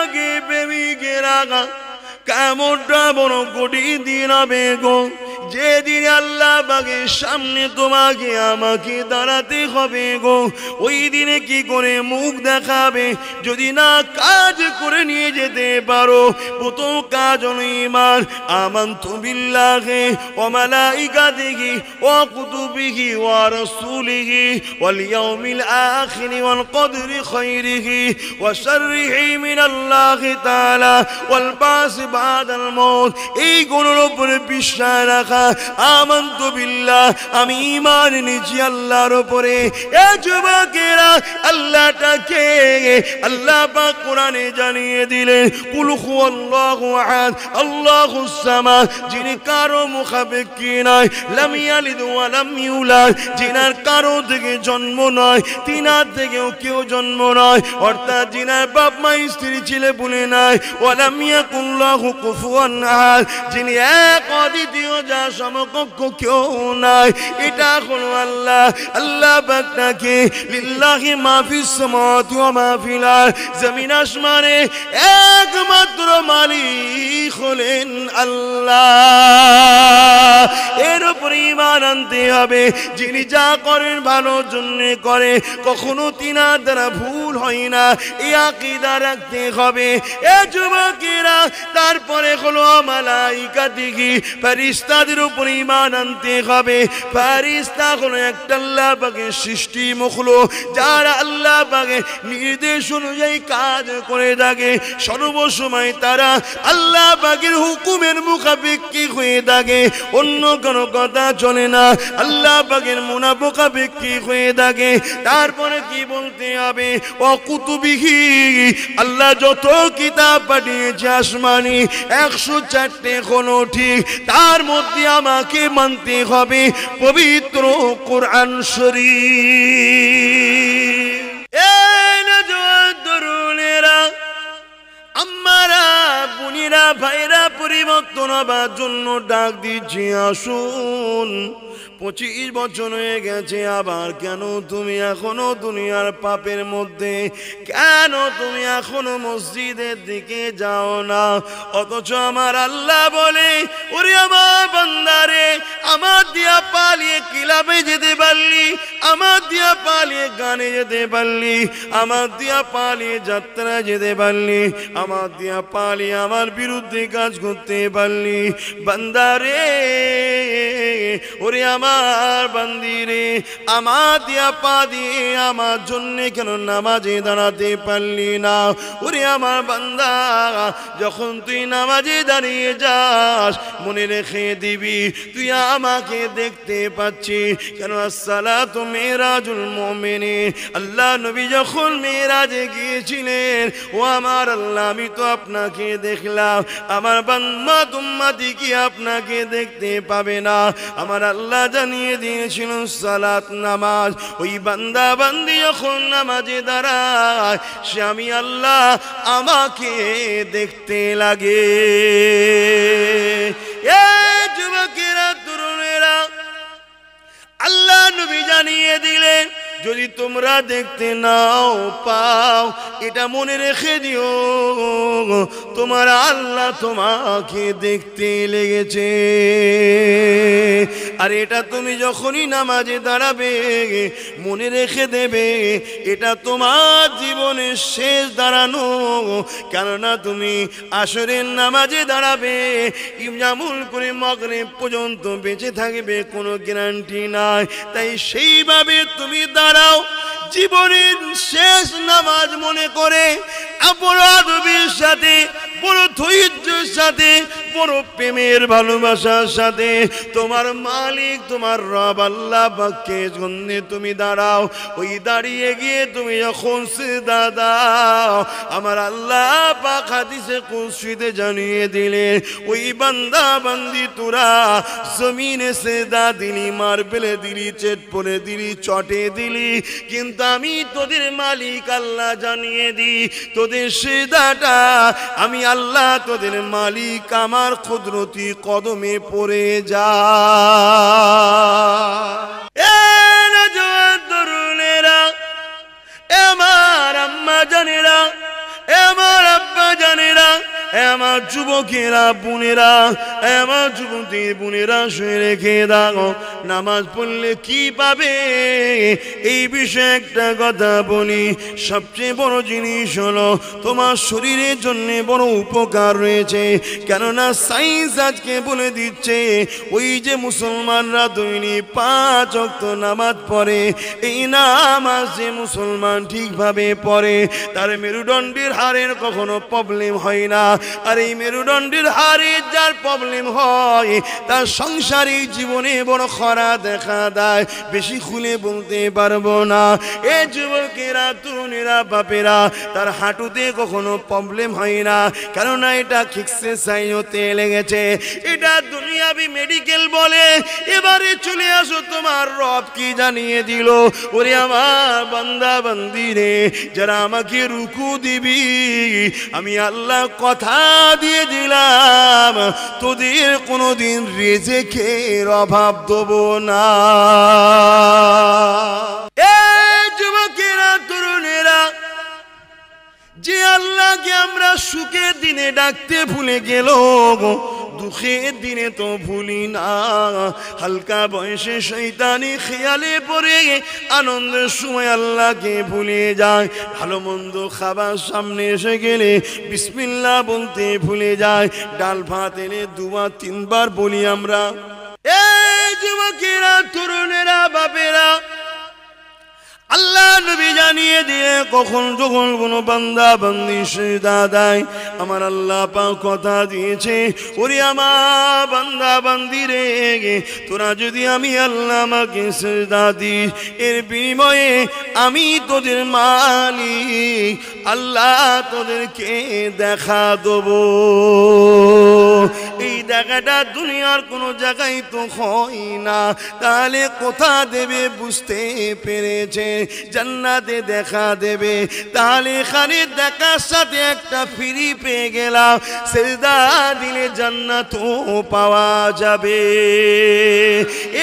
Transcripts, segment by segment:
আগে প্রেমিকেরা কেমনটা বড় কঠিন দিন হবে গো, যেদিন আল্লাহ পাকের সামনে তোমাকে আমাকে দাঁড়াতে হবে গো। ওই দিনে কি করে মুখ দেখাবে যদি না কাজ করে নিয়ে যেতে পারো? প্রথম কাজ হলো ঈমান। আমানতু বিল্লাহি ওয়া মালাইকাতিহি ওয়া কুতুবিহি ওয়া রাসূলিহি ওয়াল ইয়াউমিল আখির ওয়াল কদরি খাইরিহি ওয়া শাররিহি মিনাল্লাহি তাআলা ওয়াল বাস বাদাল মাউত। এই গুণের উপরে বিশ্বাস রাখা। আমানতু বিল্লাহ, আমি ঈমান এনেছি আল্লাহর উপরে। এ যুবকেরা, আল্লাহটাকে আল্লাহ পাক কোরআনে জানিয়ে দিলেন, কুল হুয়াল্লাহু আহাদ আল্লাহুস সামাদ, যিনি কারো মুখাপেক্ষী নয়, লাম ইয়ালিদ ওয়া লাম ইউলাদ, যিনার কারো থেকে জন্ম নয়, তিনার থেকেও কেউ জন্ম নয়, অর্থাৎ যিনার বাপ মা স্ত্রী ছেলে পুলে নাই, ওয়া লাম ইয়াকুল লাহু কুফুয়ান আহাদ, যিনি এক অদ্বিতীয়, যার সমকক্ষ কেউ নাই। এটা হলো আল্লাহ। আল্লাহ পাকটাকে লিল্লাহি মা ফিস সামাওয়াতি ওয়া মা ফিল আরদ, জমিন আসমানে একমাত্র মালিক হলেন আল্লাহ। এর উপর ঈমান আনতে হবে। যিনি যা করেন ভালোর জন্য করে, কখনো তিনার দ্বারা ভুল হয় না, এই আকীদা রাখতে হবে। এ যুবকেরা, তারপরে হলো মালাইকাতিহি, ফেরেশতাদের উপর ঈমান আনতে হবে। ফেরেশতা হলো একটা আল্লাহ পাকের সৃষ্টি মখলুক, যারা আল্লাহ পাকের নির্দেশ অনুযায়ী কাজ করে থাকে। সর্বসময় তারা আল্লাহ পাকের হুকুমের মুখাপেক্ষী হয়ে থাকে, অন্য কোনো কথা চলে না। আল্লাহ পাকের মুনাফিকি হয়ে থাকে। তারপরে কি বলতে হবে? ওয়া কুতুবিহি, আল্লাহ যত কিতাব পাঠিয়েছে আসমানি 104টে হলো ঠিক, তার মধ্যে আমাকে মানতে হবে পবিত্র কোরআন শরীফ। এই নওজোয়ান তরুণেরা, আমারা বোনেরা ভাইরা, পরিবর্তন হবার জন্য ডাক দিচ্ছি, আসুন। 25 বছর হয়ে গেছে, আবার কেন তুমি এখনো দুনিয়ার পাপের মধ্যে? কেন তুমি এখনো মসজিদের দিকে যাও না? অথচ আমার আল্লাহ বলে, ওরে আমার বান্দারে, আমার দিয়া পালিয়ে ক্লাবে যেতে পারলি, আমার দিয়া পালিয়ে গানে যেতে পারলি, আমার দিয়া পালিয়ে যাত্রা যেতে পারলি, আমার দিয়া পালিয়ে আমার বিরুদ্ধে কাজ করতে পারলি। বান্দারে, ওরে আমার বান্দিরে, আমার দিয়া পা দিয়ে আমার জন্য কেন নামাজে দাঁড়াতে পারলি না? ওরে আমার বান্দা, যখন তুই নামাজে দাঁড়িয়ে যাস, মনে রেখে দিবি তুই আমাকে দেখতে পাচ্ছিস। কেন আসসালাতু মিরাজুল মুমিনিন, আল্লাহ নবী যখন মিরাজে গিয়েছিলেন, ও আমার আল্লাহ, আমি তো আপনাকে দেখলাম, আমার বান্দা উম্মতি কি আপনাকে দেখতে পাবে না? আমার আল্লাহ জানিয়ে দিয়েছিল সালাত নামাজ। ওই বান্দা বান্দি যখন নামাজে দাঁড়ায়, সে আমি আল্লাহ আমাকে দেখতে লাগে। এই যুবকেরা, তরুণেরা, আল্লাহ নবী জানিয়ে দিলেন, যদি তোমরা দেখতে নাও পাও, এটা মনে রেখে দিও, তোমার আল্লাহ তোমাকে দেখতে লেগেছে। আর এটা তুমি যখনই নামাজে দাঁড়াবে, মনে রেখে দেবে, এটা তোমার জীবনের শেষ দাঁড়ানো। কেননা তুমি আসরের নামাজে দাঁড়াবে, ইমামুল করে মাগরিব পর্যন্ত বেঁচে থাকবে, কোনো গ্যারান্টি নাই। তাই সেইভাবে তুমি দাঁড়াও, জীবনের শেষ নামাজ মনে করে, বড় আদবের সাথে, বড় ধৈর্যের সাথে, বড় প্রেমের ভালোবাসার সাথে তোমার মালিক, তোমার রব আল্লাহ পাকের জন্য তুমি দাঁড়াও। ওই দাঁড়িয়ে গিয়ে তুমি যখন সিজদা দাও, আমার আল্লাহ পাক হাদিসে কুদসিতে জানিয়ে দিলেন, ওই বান্দা বান্দি তোরা জমিনে সিজদা দিলি, মারবেলে দিলি, চেট পরে দিলি, চটে দিলি, কিন্তু আমি তোদের মালিক আল্লাহ জানিয়ে দিই, তোদের সিজদাটা আমি আল্লাহ তোদের মালিক আমার কুদরতি কদমে পড়ে যা। তরুণেরা, আমার আম্মা জানেরা, আমার আব্বা আমার যুবকেরা বোনেরা, আমার যুবতী বোনেরা শুয়ে রেখে দাও, নামাজ পড়লে কি পাবে এই বিষয়ে একটা কথা বলি। সবচেয়ে বড় জিনিস হলো তোমার শরীরের জন্য বড় উপকার রয়েছে। কেননা সায়েন্স আজকে বলে দিচ্ছে ওই যে মুসলমানরা দৈনিক 5 ওয়াক্ত নামাজ পড়ে, এই নামাজ যে মুসলমান ঠিকভাবে পড়ে তার মেরুদণ্ডের হাড়ের কখনো প্রবলেম হয় না। আর এই মেরুদণ্ডের হাড়ের যার প্রবলেম হয় তার সংসারিক জীবনে বড় খরা দেখা দেয়। বেশি খুলে বলতে পারবো না। এ যুবকেরা, তরুণেরা, বাপেরা, তার হাঁটুতে কখনো প্রবলেম হয় না, কেননা এটা এক্সারসাইজ হতে লেগেছে। এটা দুনিয়াবি মেডিকেল বলে। এবারে চলে আসো তোমার রব কি জানিয়ে দিল। ওরে আমার বান্দা বান্দি রে, যারা আমাকে রুকু দিবি, আমি আল্লাহ কথা দিয়ে দিলাম তোদের কোনোদিন রিজিকের অভাব দেব না। এই যুবকেরা, তরুণেরা, যে আল্লাহকে আমরা সুখের দিনে ডাকতে ভুলে গেল, দুঃখের দিনে তো ভুলি না। হালকা বয়সে শয়তানি খেয়ালে পড়ে আনন্দের সময় আল্লাহকে ভুলে যায়। ভালো মন্দ খাবার সামনে এসে গেলে বিসমিল্লাহ বলতে ভুলে যায়। ডাল ভাত এনে 2-3 বার বলি আমরা। এই যুবকেরা, তরুণেরা, বাপেরা, আল্লাহ নবী জানিয়ে দিয়ে কখন যখন কোনো বান্দা বান্দি সিজদা দেয়, আমার আল্লাহ পাক কথা দিয়েছে, ওরে আমার বান্দা বান্দি রে, তোরা যদি আমি আল্লাহ আমাকে সিজদা দিস, এর বিনিময়ে আমি তোদের মালিক আল্লাহ তোদেরকে দেখা দেবো। এই দেখাটা দুনিয়ার কোনো জায়গায় তো হয় না। তাহলে কোথা দেবে বুঝতে পেরেছে, জান্নাতে দেখা দেবে। তাহলে এখানে দেখার সাথে একটা ফ্রি পেয়ে গেলাম, সিজদা দিলে জান্নাতও পাওয়া যাবে।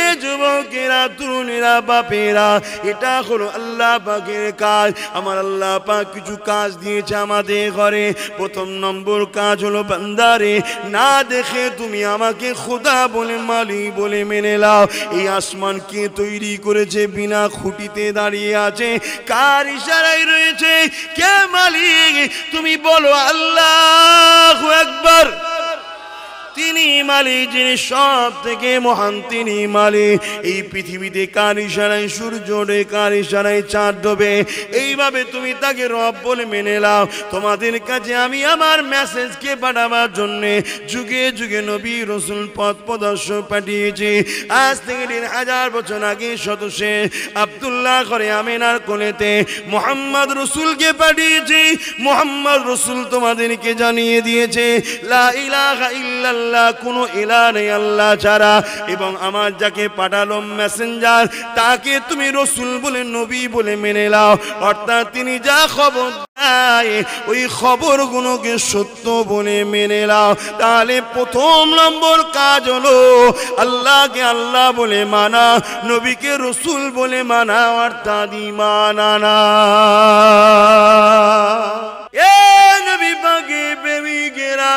এ যুবকেরা, তরুণেরা, বাপেরা, এটা হলো আল্লাহ পাকের কাজ। আমার আল্লাহ পাক কিছু কাজ দিয়েছে আমাদের ঘরে। প্রথম নম্বর কাজ হলো বান্দারে না দেখে তুমি আমাকে খোদা বলে, মালিক বলে মেনে নাও। এই আসমান কে তৈরি করেছে? বিনা খুঁটিতে দাঁড়িয়ে আছে। কার ইশারায় রয়েছে? কে মালিক? তুমি বলো আল্লাহু আকবার। তিনি মালিক, যিনি সব থেকে মহান, তিনি মালিক। এই পৃথিবীতে কার ইশারায় সূর্য ওঠে, কার ইশারায় চাঁদ ডোবে, এইভাবে তুমি তাকে রব বলে মেনে নাও। তোমাদের কাছে আমি আমার মেসেজকে পাঠাবার জন্যে যুগে যুগে নবী রসুল পথ প্রদর্শক পাঠিয়েছি। আজ থেকে 1000 বছর আগে সদস্যে আব্দুল্লাহ করে আমিনার কোলেতে মোহাম্মদ রসুলকে পাঠিয়েছি। মোহাম্মদ রসুল তোমাদেরকে জানিয়ে দিয়েছে লা ইলাহা ইল্লাল্লাহ, কোনো ইলাহ নেই আল্লাহ ছাড়া, এবং আমার যাকে পাঠালো মেসেঞ্জার তাকে তুমি রসুল বলে, নবী বলে মেনে নাও। অর্থাৎ তিনি যা খবর দেয় ওই খবরগুলোকে সত্য বলে মেনে নাও। তাহলে প্রথম নম্বর কাজ হলো আল্লাহকে আল্লাহ বলে মানা, নবীকে রসুল বলে মানা, অর্থাৎ ঈমান আনা। এ নবী পাকে প্রেমিকেরা,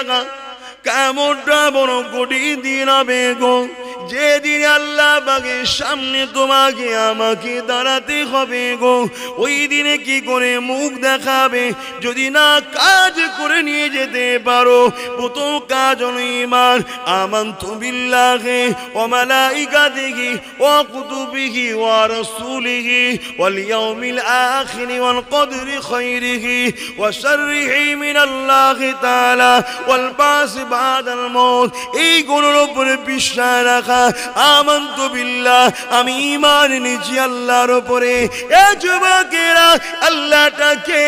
কেমনটা বড় কঠিন দিন হবে গো, যেদিন আল্লাহ পাকের সামনে তোমাকে আমাকে দাঁড়াতে হবে গো। ওই দিনে কি করে মুখ দেখাবে যদি না কাজ করে নিয়ে যেতে পারো? প্রথম কাজ হলো ঈমান। আমানতু বিল্লাহি ওয়া মালাইকাতিহি ওয়া কুতুবিহি ওয়া রাসূলিহি ওয়াল ইয়াউমিল আখির ওয়াল কদরি খাইরিহি ওয়া শাররিহি মিনাল্লাহি তাআলা ওয়াল বাস বাদাল মাউত। এই গুণের উপরে বিশ্বাস রাখা। আমানতু বিল্লাহ, আমি ঈমান এনেছি আল্লাহর উপরে। এ যুবকেরা, আল্লাহটাকে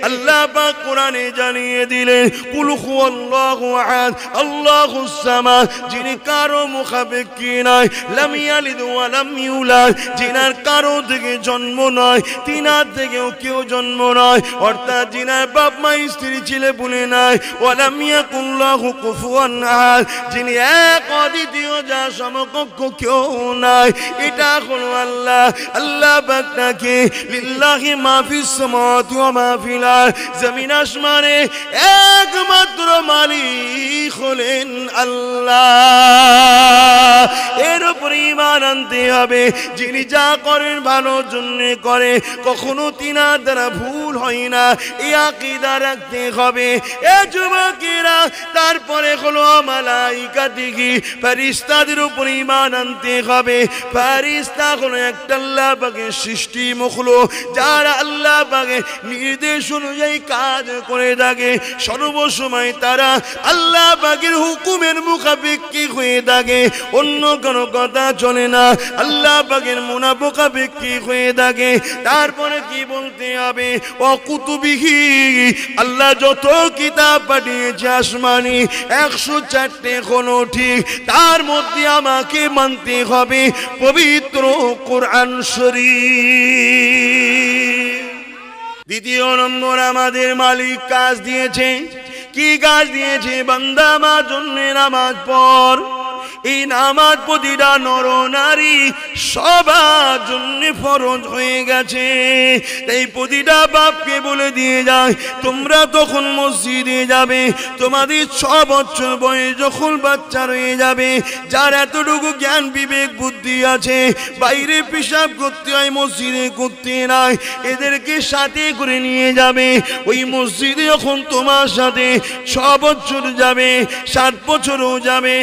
আল্লাহ পাক কোরআনে জানিয়ে দিলেন কুল হুয়াল্লাহু আহাদ আল্লাহুস সামাদ, যিনি কারো মুখাপেক্ষী নয়, লাম ইয়ালিদ ওয়া লাম ইউলাদ, যিনার কারো থেকে জন্ম নয়, তিনার থেকেও কেউ জন্ম নয়, অর্থাৎ যিনার বাপ মা স্ত্রী ছেলে পুলে নাই, ওয়া লাম ইয়াকুল লাহু কুফুয়ান আহাদ, যিনি এক অদ্বিতীয়, যার সমকক্ষ কেউ নাই। এটা হলো আল্লাহ। আল্লাহ পাককে লিল্লাহি মা ফিস সামাওয়াতি ওয়া মা ফিল আরদ, জমিন আসমানে একমাত্র মালিক হলেন আল্লাহ। এর উপর ঈমান আনতে হবে। যিনি যা করেন ভালোর জন্য করে, কখনো তিনার দ্বারা ভুল হয় না, এই আকীদা রাখতে হবে। এ যুবকেরা, তারপরে হলো মালাইকাতিহি, ফেরেশতাদের উপর ঈমান আনতে হবে। ফেরেশতা হলো একটা আল্লাহ পাকের সৃষ্টি মখলুক, যারা আল্লাহ পাকের নির্দেশ অনুযায়ী কাজ করে থাকে। সর্বসময় তারা আল্লাহ পাকের হুকুমের মুখাপেক্ষী হয়ে থাকে, অন্য কোনো কথা চলে না। আল্লাহ পাকের মুনাফিকি হয়ে থাকে। তারপরে কি বলতে হবে? ও কুতুবিহি, আল্লাহ যত কিতাব পাঠিয়েছে আসমানি 104টে হলো ঠিক, তার মধ্যে আমাকে মানতে হবে পবিত্র কোরআন শরীফ। দ্বিতীয় নম্বর, আমাদের মালিক কাজ দিয়েছে। কি কাজ দিয়েছে? বান্দা আমার জন্য নামাজ পড়। এই নামাজ প্রতিটা নর নারী সবার জন্য ফরজ হয়ে গেছে। তাই প্রতিটা বাপকে বলে দিয়ে যায়, তোমরা তখন মসজিদে যাবে, তোমাদের 6 বছর বয়স যখন বাচ্চা রয়ে যাবে, যার এতটুকু জ্ঞান বিবেক বুদ্ধি আছে, বাইরে পেশাব করতে হয়, মসজিদে করতে নাই, এদেরকে সাথে করে নিয়ে যাবে। ওই মসজিদে যখন তোমার সাথে 6 বছর যাবে, 7 বছরও যাবে,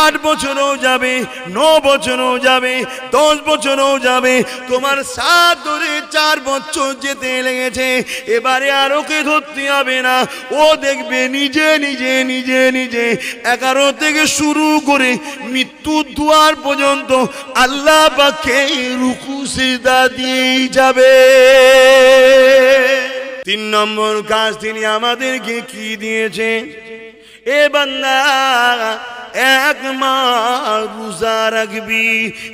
8 বছরও যাবে, 9 বছরও যাবে, 10 বছরও যাবে, তোমার 7 ধরে 4 বছর যেতে লেগেছে, এবারে আর ওকে ধরতে হবে না। ও দেখবে নিজে নিজে নিজে নিজে 11 থেকে শুরু করে মৃত্যুর দুয়ার পর্যন্ত আল্লাহ পাককে রুকু সিজদা দিয়েই যাবে। 3 নম্বর কাজ তিনি আমাদেরকে কি দিয়েছে? এ বান্দা, 1 মাস রোজা রাখবি।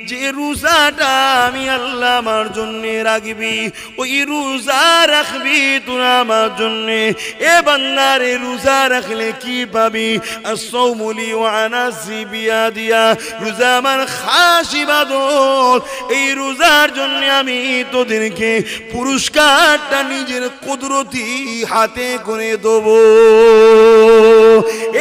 যে রোজাটা আমি আল্লাহ আমার জন্য রাখবি, ওই রোজা রাখবি তোরা আমার জন্য। এ বান্দারে, রোজা রাখলে কি পাবি? as-sawmu li wa anasi biadiya, রোজা আমার খাস ইবাদত। এই রোজার জন্য আমি তোদেরকে পুরস্কারটা নিজের কুদরতি হাতে করে দেবো।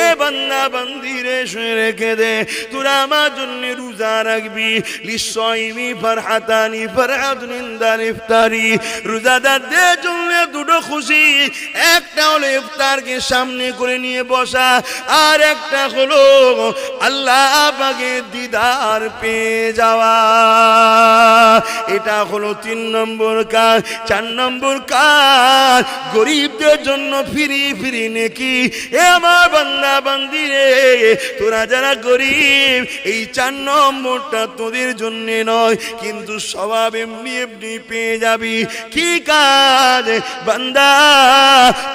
এ বান্দা বান্দিরে রেখে দে, তোরা আমার জন্য রোজা রাখবি। লিসাইমি ফারহাতানি, ফারহাতুন ইনদাল ইফতারি, রোজাদারদের জন্য 2টো খুশি। একটা হলো ইফতারকে সামনে করে নিয়ে বসা, আর একটা হলো আল্লাহ পাকের দিদার পেয়ে যাওয়া। এটা হলো 3 নম্বর কাজ। 4 নম্বর কাজ, গরিবদের জন্য ফিরি ফিরি নেকি। এ আমার বান্দা বান্দিরে, তোরা যারা গরিব, এই 4 নম্বরটা তোদের জন্য নয়, কিন্তু স্বভাব এমনি এমনি পেয়ে যাবি। কি কাজ? বান্দা,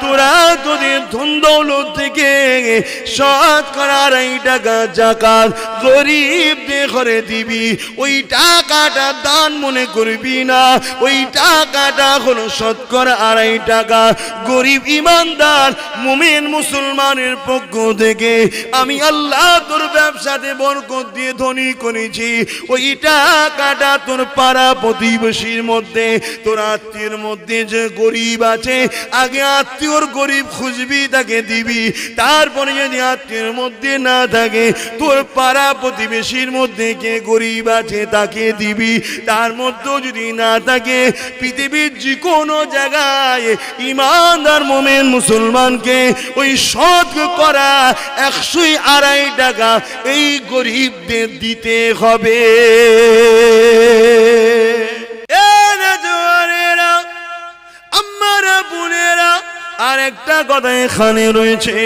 তোরা তোদের ধন দৌলত থেকে শতকরা 2.5 টাকা যাকাত গরিবদের ঘরে দিবি। ওই টাকাটা দান মনে করবি না, ওই টাকাটা হলো শতকরা 2.5 টাকা গরিব ইমানদার মুমিন মুসলমানের পক্ষ থেকে আমি আল্লাহ তোর ব্যবসাতে বরকত দিয়ে ধনী করেছি। ওই টাকাটা তোর পাড়া প্রতিবেশীর মধ্যে, তোর আত্মীয়ের মধ্যে যে গরিব আছে, আগে আত্মীয়র গরিব খুঁজবি, তাকে দিবি। তারপরে যদি আত্মীয়ের মধ্যে না থাকে, তোর পাড়া প্রতিবেশীর মধ্যে কে গরিব আছে তাকে দিবি। তার মধ্যেও যদি না থাকে, পৃথিবীর যে কোনো জায়গায় ইমানদার মুমিন মুসলমানকে ওই সৎ করা 102.5 টাকা এই গরিবদের দিতে হবে। আমারা বোনেরা, আর একটা কথা এখানে রয়েছে,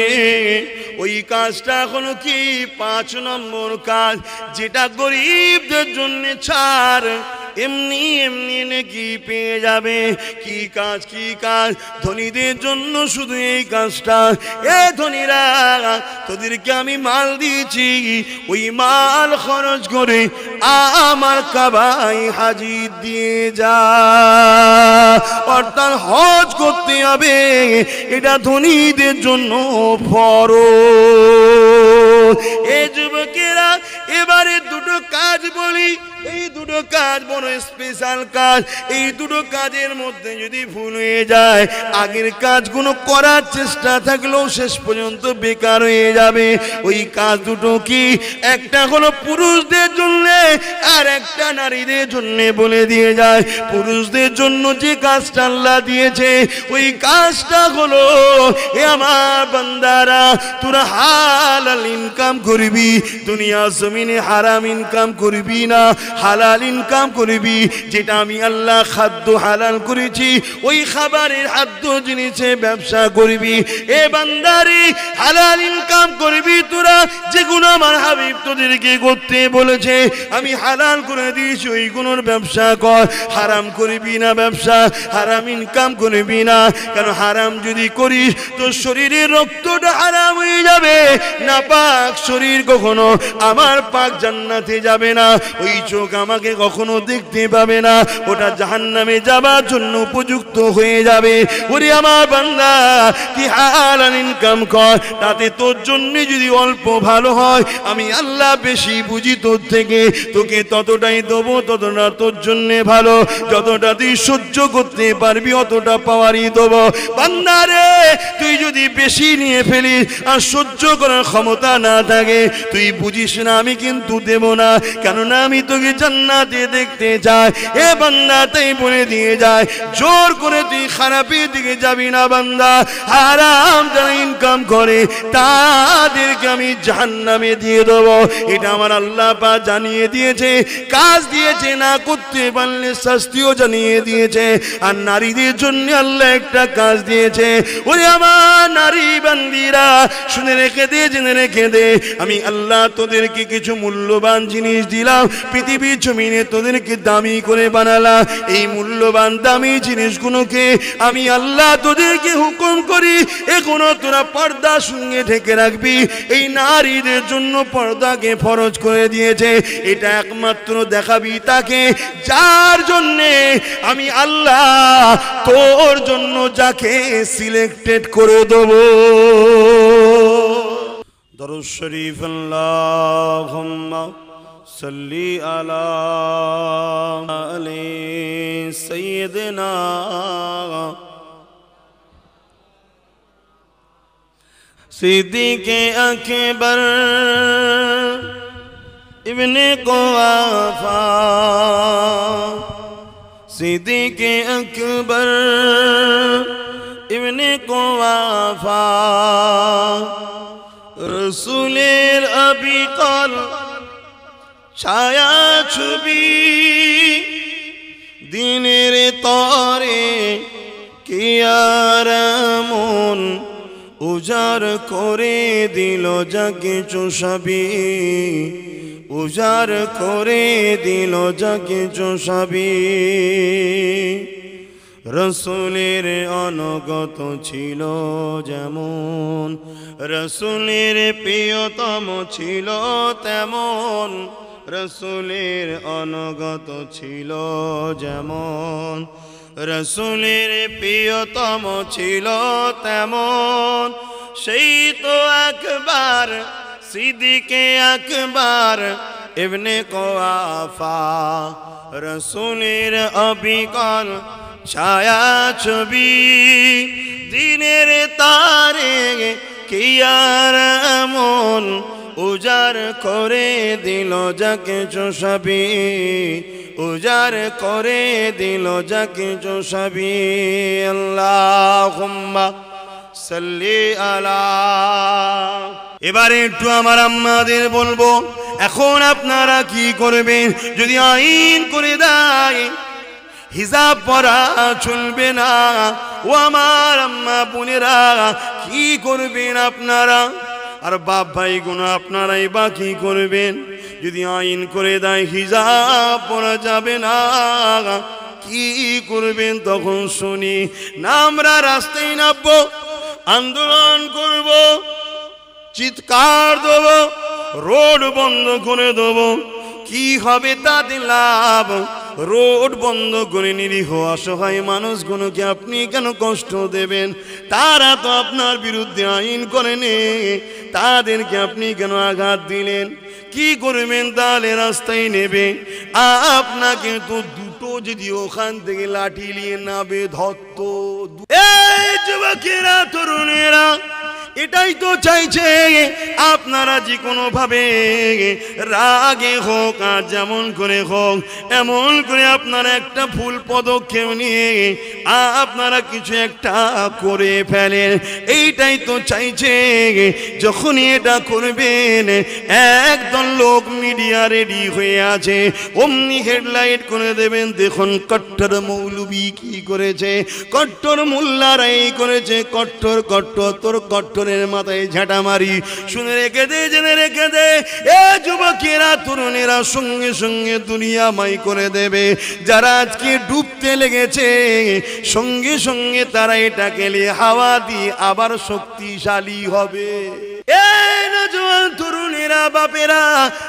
ওই কাজটা এখনো কি 5 নম্বর কাজ, যেটা গরিবদের জন্য ছাড়, এমনি এমনি নাকি পেয়ে যাবে। কি কাজ? কি কাজ? ধনীদের জন্য শুধু এই কাজটা। এ ধনীরা, তোদেরকে আমি মাল দিয়েছি, ওই মাল খরচ করে আমার কাবায় হাজি দিয়ে যা। অর্থাৎ হজ করতে হবে, এটা ধনীদের জন্য ফরজ। এ যুবকেরা, এ এবারে দুটো কাজ বলি, এই দুটো কাজ বড় স্পেশাল কাজ। এই দুটো কাজের মধ্যে যদি ভুল হয়ে যায়, আগের কাজগুলো করার চেষ্টা থাকলেও শেষ পর্যন্ত বেকার হয়ে যাবে। ওই কাজ দুটো কি? একটা হলো পুরুষদের জন্য, আর একটা নারীদের জন্য। বলে দিয়ে যায়, পুরুষদের জন্য যে কাজটা আল্লাহ দিয়েছে ওই কাজটা হলো, এ আমার বান্দারা, তোরা হালাল ইনকাম করবি, দুনিয়া জমিনে হারাম ইনকাম করবি না, হালাল ইনকাম করবি। যেটা আমি আল্লাহ খাদ্য হালাল করেছি ওই খাবারের খাদ্য জিনিসে ব্যবসা করবি। এ বান্দারি, হালাল ইনকাম করবি তোরা, যেগুলো আমার হাবিব তোদেরকে করতে বলেছে আমি হালাল করে দিয়েছি ওইগুলোর ব্যবসা কর। হারাম করবি না ব্যবসা, হারাম ইনকাম করবি না। কারণ হারাম যদি করিস তোর শরীরের রক্তটা হারাম হয়ে যাবে। না পাক শরীর কখনো আমার পাক জান্নাতে যাবে না, ওই চোখ আমাকে কখনো দেখতে পাবে না, ওটা জাহান্নামে যাবার জন্য উপযুক্ত হয়ে যাবে। ওরে আমার বান্দা, কি হালাল ইনকাম কর, তাতে তোর জন্য যদি অল্প ভালো হয় আমি আল্লাহ বেশি বুঝি তোর থেকে, তোকে ততটাই দেবো, ততটা তোর জন্য ভালো। যতটা তুই সহ্য করতে পারবি অতটা পাওয়ারই দেবো। বান্দা রে, তুই যদি বেশি নিয়ে ফেলিস আর সহ্য করার ক্ষমতা না থাকে, তুই বুঝিস না আমি কিন্তু দেব না, কেননা আমি তোকে জান্নাতে দেখতে চাই। এ বান্দা, তাই বলে দিয়ে যায়, জোর করে তুই খারাপের দিকে যাবি না বান্দা। হারাম যারা ইনকাম করে তাদেরকে আমি জাহান্নামে দিয়ে দেবো। এটা আমার আল্লাহ পাক জানিয়ে দিয়েছে, কাজ দিয়েছে, না করতে পারলে শাস্তিও জানিয়ে দিয়েছে। আর নারীদের জন্য আল্লাহ একটা কাজ দিয়েছে। ওরে আমার নারী বান্দিরা, শুনে রেখে দে, জেনে রেখে দে, আমি আল্লাহ তোদেরকে কিছু মূল্যবান জিনিস দিলাম, পৃথিবীর জমিনে তোদেরকে দামি করে বানালাম। এই মূল্যবান দামি জিনিসগুলোকে আমি আল্লাহ তোদেরকে হুকুম করি, এগুলো তোরা পর্দার সঙ্গে ঢেকে রাখবি। এই নারীদের জন্য পর্দাকে ফরজ করে দিয়েছে। এটা একমাত্র দেখাবি তাকে যার জন্যে আমি আল্লাহ তোর জন্য যাকে সিলেক্টেড করে দেবো। দরুদ শরীফ আল্লাহুম্মা সাল্লি আলা আলি সাইয়্যিদিনা সিদ্দিকে আকবর ইবনে কুওয়াফা, সিদ্দিকে আকবর ইবনে কুওয়াফা, রসুলের আবিকাল ছায়া ছবি, দিনের তরে কি আর মন উজাড় করে দিল যা কিছু সবই, উজাড় করে দিল যা কিছু সবই। রসুলের অনুগত ছিল যেমন, রসুলের প্রিয়তম ছিল তেমন, রসুলের অনুগত ছিল যেমন, রসুলের প্রিয়তম ছিল তেমন। সেই তো আকবার সিদ্দিকে আকবর ইবনে কুওয়াফা, রসুলের অবিকল ছায়া ছবি, দিনের তারে কি আর মন উজাড় করে দিল যা কিছু সবই, উজাড় করে দিল যা কিছু সবই। আল্লাহুম্মা সাল্লি আলা। এবারে একটু আমার আম্মাদের বলবো, এখন আপনারা কি করবেন? যদি আইন করে দেয় হিজাব পরা চলবে না, ও আমার আম্মা বোনেরা কি করবেন আপনারা? আর বাপ ভাই গুলো আপনারাই বা কি করবেন? যদি আইন করে দেয় হিজাব পরা যাবে না, কি করবেন তখন শুনি? না আমরা রাস্তায় নামবো, আন্দোলন করব, চিৎকার দেব, রোড বন্ধ করে দেব, কি হবে তাতে লাভ? রোড বন্ধ করে নিরীহ অসহায় মানুষগুলোকে আপনি কেন কষ্ট দেবেন? তারা তো আপনার বিরুদ্ধে আইন করেনি, তাদেরকে আপনি কেন আঘাত দিলেন? কি করবেন? তাহলে রাস্তায় নেবে আপনাকে তো দুটো যদি ওখান থেকে লাঠি নিয়ে নাবে ধরত। এই যুবকেরা, তরুণেরা, এটাই তো চাইছে আপনারা যে কোনো ভাবে রাগে হোক আর যেমন করে হোক এমন করে আপনারা একটা ভুল পদক্ষেপ নিয়ে আপনারা কিছু একটা করে ফেলেন। এইটাই তো চাইছে। যখনই এটা করবেন একদল লোক মিডিয়া রেডি হয়ে আছে, অমনি হেডলাইট করে দেবেন, দেখুন কট্টর মৌলবী কি করেছে, কট্টর মোল্লারা এই করেছে, কট্টর কট্টর তোর কট্টর মাথায় ঝাঁটা মারি। শুনে রেখে দে, জেনে রেখে দে, এ যুবকেরা, তরুণেরা, সঙ্গে সঙ্গে দুনিয়া মাই করে দেবে। যারা আজকে ডুবতে লেগেছে সঙ্গে সঙ্গে তারা এটাকে নিয়ে হাওয়া দিয়ে আবার শক্তিশালী হবে। এই নজওয়ান তরুণেরা, বাপেরা,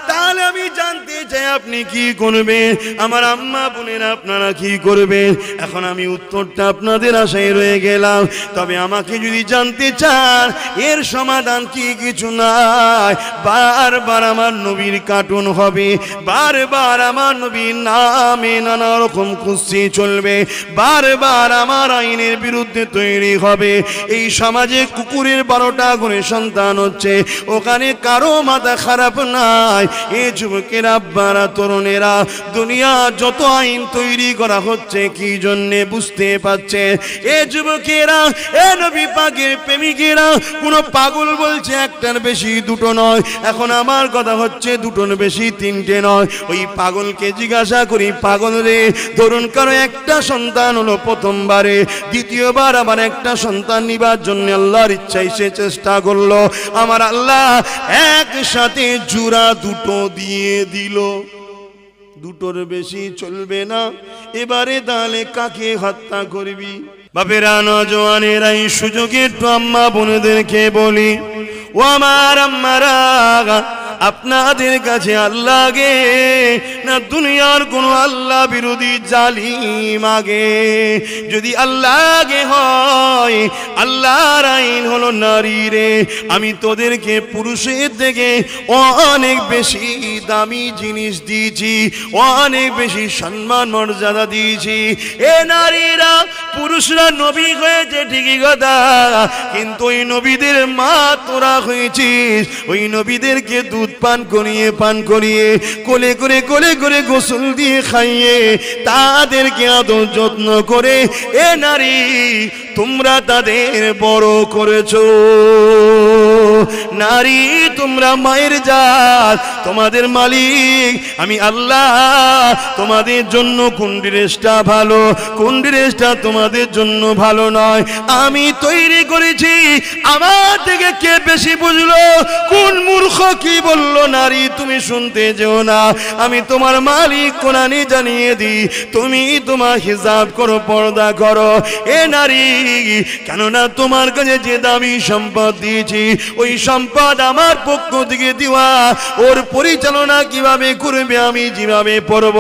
তাহলে আমি জানতে চাই আপনি কি করবেন? আমার আম্মা বোনেরা, আপনারা কি করবেন? এখন আমি উত্তরটা আপনাদের আশায় রয়ে গেলাম। তবে আমাকে যদি জানতে চান এর সমাধান কি কিছু নাই। বারবার আমার নবীর কার্টুন হবে, বারবার আমার নবীর নামে নানা রকম কুস্তি চলবে, বারবার আমার আইনের বিরুদ্ধে তৈরি হবে। এই সমাজে কুকুরের 12টা করে সন্তান হচ্ছে, ওখানে কারো মাথা খারাপ নাই। এই যুবকেরা, আব্বারা, তরুণেরা, দুনিয়া যত আইন তৈরি করা হচ্ছে কি জন্যে বুঝতে পারছে? এ যুবকেরা, এ নবী পাকের প্রেমিকেরা, কোন পাগল বলছে একটার বেশি দুটো নয়। এখন আমার কথা হচ্ছে দুটোর বেশি তিনটে নয়। ওই পাগলকে জিজ্ঞাসা করি, পাগল রে, ধরুন কারো একটা সন্তান হলো প্রথমবারে, দ্বিতীয়বার আবার একটা সন্তান নিবার জন্য আল্লাহর ইচ্ছায় সে চেষ্টা করলো, আমার আল্লাহ একসাথে জোড়া দুটো দিয়ে দিল, দুটোর বেশি চলবে না। এবারে তাহলে কাকে হত্যা করবি? বাপেরা, নজওয়ানেরা, এই সুযোগে একটু আম্মা বোনদেরকে বলি, ও আমার আম্মারা, আপনাদের কাছে আল্লাহ আগে না দুনিয়ার কোন আল্লাহ বিরোধী জালিম আগে? যদি আল্লাহ আগে হয়, আল্লাহর আইন হলো নারী রে, আমি তোদেরকে পুরুষের থেকে অনেক বেশি দামি জিনিস দিয়েছি, অনেক বেশি সম্মান মর্যাদা দিয়েছি। এ নারীরা, পুরুষরা নবী হয়েছে ঠিকই কথা, কিন্তু ওই নবীদের মা তোরা হয়েছিস। ওই নবীদেরকে দুধ পান করিয়ে কোলে করে গোসল দিয়ে খাইয়ে তাদেরকে আদর যত্ন করে এ নারী তোমরা তাদের বড় করেছো। নারী, তোমরা মায়ের জাত, তোমাদের মালিক আমি আল্লাহ। তোমাদের জন্য কোন ড্রেসটা ভালো, কোন ড্রেসটা তোমাদের জন্য ভালো নয়, আমি তৈরি করেছি। আমার থেকে কে বেশি বুঝলো? কোন মূর্খ কি বললো? নারী, তুমি শুনতে যেও না, আমি তোমার মালিক কোরআনে জানিয়ে দিই, তুমি তোমার হিজাব করো, পর্দা করো। এ নারী, কেননা তোমার কাছে যে দামি সম্পদ দিয়েছি, ওই সম্পদ আমার পক্ষ থেকে দেওয়া। ওর পরিচালনা কিভাবে করবে আমি যেভাবে পড়ব,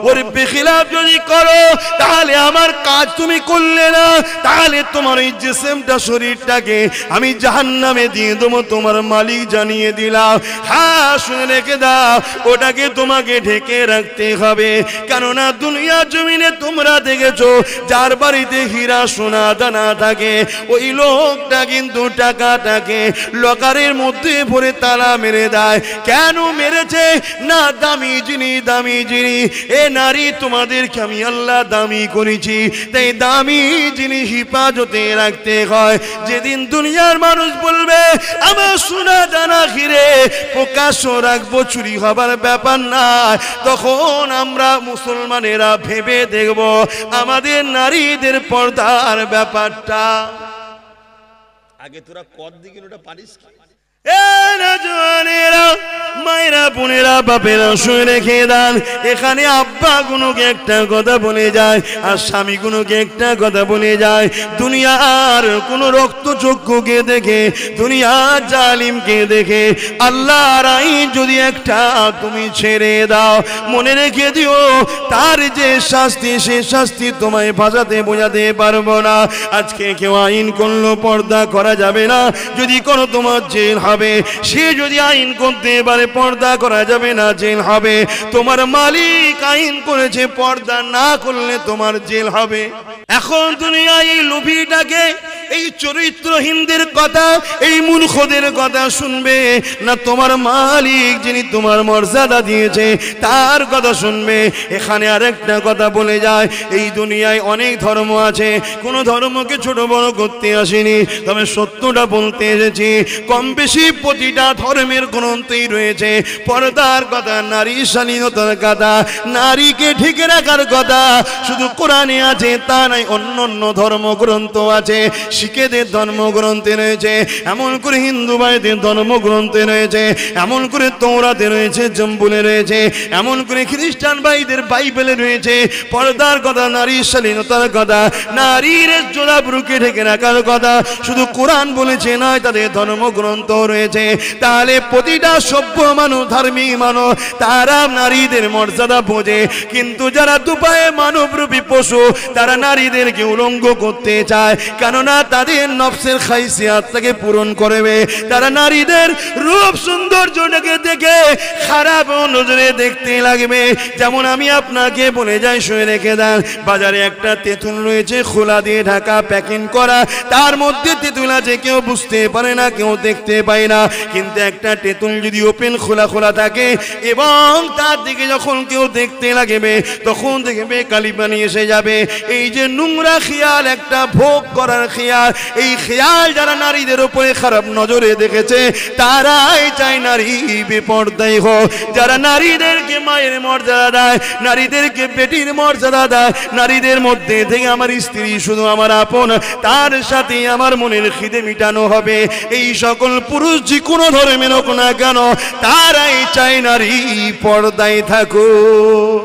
ওর বেখিলাফ যদি করো তাহলে আমার কাজ তুমি করলে না, তাহলে তোমার এই জিসমটা, শরীরটাকে আমি জাহান্নামে দিয়ে দেবো, তোমার মালিক জানিয়ে দিলাম। হ্যাঁ, শুনে রেখে দাও, ওটাকে তোমাকে ঢেকে রাখতে হবে। কেননা দুনিয়া জমিনে তোমরা দেখেছো, যার বাড়িতে হীরা সোনা দানা থাকে, ওই লোকটা কিন্তু টাকাটাকে লকারের মধ্যে ভরে তালা মেরে দেয়। কেন মেরেছে? না, দামি জিনিস। এ নারী, তোমাদেরকে আমি আল্লাহ দামি করেছি, তাই দামি জিনিস হিফাজতে রাখতে হয়। যেদিন দুনিয়ার মানুষ বলবে আমার সোনা দানা ঘিরে প্রকাশ্য রাখবো, চুরি হবার ব্যাপার না, তখন আমরা মুসলমানেরা ভেবে দেখব আমাদের নারীদের পর্দার ব্যাপারটা। আগে তোরা কর দিকে ওটা পারিস কি? এই জওয়ানেরা, মায়েরা, বোনেরা, বাপেরা শুনে রেখে দেন, এখানে আব্বা গুনোকে একটা কথা বলে যায় আর স্বামী গুনোকে একটা কথা বলে যায়। দুনিয়ার কোন রক্ত চক্ষুকে দেখে, দুনিয়ার জালিমকে দেখে আল্লাহর আইন যদি একটা তুমি ছেড়ে দাও, মনে রেখে দিও তার যে শাস্তি, সে শাস্তি তোমায় ভাষাতে বোঝাতে পারবো না। আজকে কেউ আইন করলো পর্দা করা যাবে না, যদি কোনো তোমার জেল হবে। সে যদি আইন করতে পারে পর্দা করা যাবে না, জেল হবে। তোমার মালিক আইন করেছে পর্দা না করলে তোমার জেল হবে। এখন দুনিয়ায় এই লোভীটাকে, এই চরিত্রহীনদের কথা, এই মূর্খদের কথা শুনবে না তোমার মালিক যিনি তোমার মর্যাদা দিয়েছে তার কথা শুনবে? এখানে আরেকটা কথা বলে যায়, এই দুনিয়ায় অনেক ধর্ম আছে, কোনো ধর্মকে ছোট বড় করতে আসেনি, তবে সত্যটা বলতে এসেছি। কম বেশি প্রতিটা ধর্মের গ্রন্থেই রয়েছে পর্দার কথা, নারী স্বাধীনতার কথা, নারীকে ঢেকে রাখার কথা। শুধু কোরআনে আছে তা নাই, অন্য অন্য ধর্মগ্রন্থ আছে। শিখেদের ধর্মগ্রন্থে রয়েছে, এমন করে হিন্দু ভাইদের ধর্মগ্রন্থে রয়েছে, এমন করে তৌরাতে রয়েছে, জম্বুলে রয়েছে, এমন করে খ্রিস্টান ভাইদের বাইবেলে রয়েছে পর্দার কথা, নারী স্বাধীনতার কথা, নারীর জোড়াবুরুকে ঢেকে রাখার কথা। শুধু কোরআন বলেছে নয়, তাদের ধর্মগ্রন্থ রয়েছে। তাহলে প্রতিটা সভ্য মানুষ, ধার্মিক মানুষ, তারা নারীদের মর্যাদা বোঝে, কিন্তু যারা দুপায়ে মানবরূপী পশু তারা নারীদেরকে উলঙ্গ করতে চায়, কেননা তাদের নফসের খাইসিয়াতটাকে পূরণ করবে। তারা নারীদের রূপ সৌন্দর্যটাকে দেখে খারাপ নজরে দেখতে লাগবে। যেমন আমি আপনাকে বলে যাই, শুয়ে রেখে দেন, বাজারে একটা তেঁতুল রয়েছে খোলা দিয়ে ঢাকা, প্যাকিং করা, তার মধ্যে তেঁতুল আছে, কেউ বুঝতে পারে না, কেউ দেখতে পায় না। কিন্তু একটা তেঁতুল যদি ওপেন খোলা খোলা থাকে এবং তার দিকে যখন কেউ দেখতে লাগবে তখন দেখবে কালি পানি এসে যাবে। এই যে নোংরা খেয়াল, একটা ভোগ করার খেয়াল, এই খেয়াল যারা নারীদের উপরে খারাপ নজরে দেখেছে তারাই চায় নারী বেপরদাই হোক। যারা নারীদেরকে মায়ের মর্যাদা দেয়, নারীদেরকে বেটির মর্যাদা দেয়, নারীদের মধ্যে থেকে আমার স্ত্রী শুধু আমার আপন, তার সাথে আমার মনের খিদে মিটানো হবে, এই সকল পুরুষ যে কোনো ধর্মের হোক না কেন তারাই চায় নারী পর্দায় থাকুক।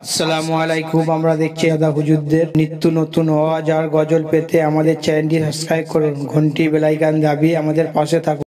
আসসালামু আলাইকুম। আমরা দেখছি দাদা হুজুরদের নিত্য নতুন ওয়াজ আর গজল পেতে আমাদের চ্যানেলটি সাবস্ক্রাইব করুন, ঘন্টি বেল আইকন দাবিয়ে আমাদের পাশে থাকুন।